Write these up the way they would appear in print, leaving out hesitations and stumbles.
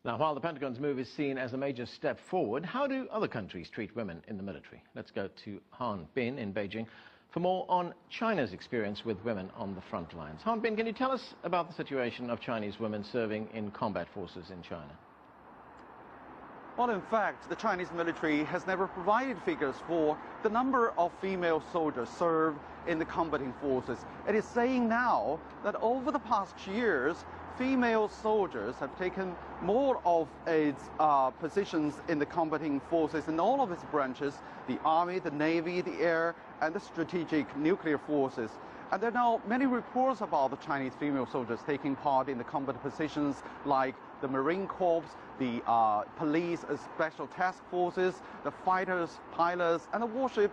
Now, while the Pentagon's move is seen as a major step forward, how do other countries treat women in the military? Let's go to Han Bin in Beijing for more on China's experience with women on the front lines. Han Bin, can you tell us about the situation of Chinese women serving in combat forces in China? Well, in fact, the Chinese military has never provided figures for the number of female soldiers served in the combating forces. It is saying now that over the past years, female soldiers have taken more of its positions in the combating forces in all of its branches: the Army, the Navy, the Air, and the Strategic Nuclear Forces. And there are now many reports about the Chinese female soldiers taking part in the combat positions like the Marine Corps, the police special task forces, the fighters, pilots, and the warship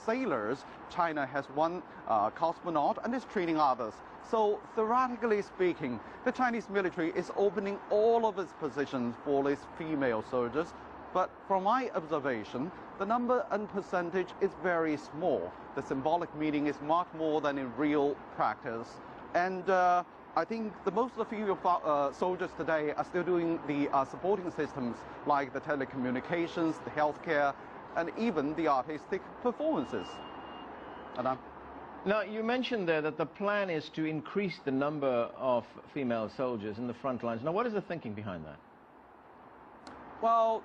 sailors. China has one cosmonaut and is training others. So theoretically speaking, the Chinese military is opening all of its positions for its female soldiers. But from my observation, the number and percentage is very small. The symbolic meaning is much more than in real practice. And I think most of the female soldiers today are still doing the supporting systems like the telecommunications, the healthcare, and even the artistic performances. Now, you mentioned there that the plan is to increase the number of female soldiers in the front lines. Now, what is the thinking behind that? Well,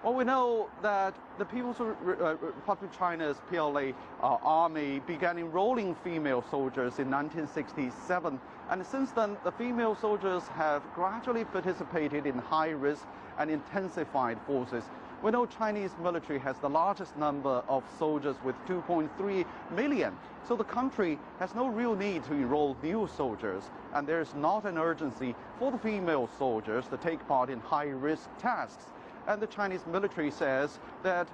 we know that the People's Republic of China's PLA army began enrolling female soldiers in 1967. And since then, the female soldiers have gradually participated in high-risk and intensified forces. We know Chinese military has the largest number of soldiers with 2.3 million. So the country has no real need to enroll new soldiers. And there is not an urgency for the female soldiers to take part in high-risk tasks. And the Chinese military says that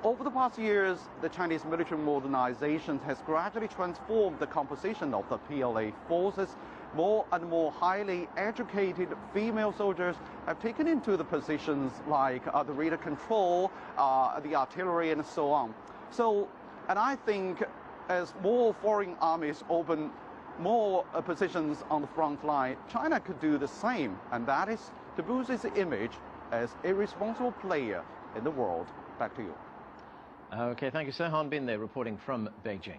over the past years, the Chinese military modernization has gradually transformed the composition of the PLA forces. More and more highly educated female soldiers have taken into the positions like the radar control, the artillery, and so on. And I think as more foreign armies open more positions on the front line, China could do the same, and that is to boost its image as a responsible player in the world. Back to you. Okay, thank you, sir. Han Bin there reporting from Beijing.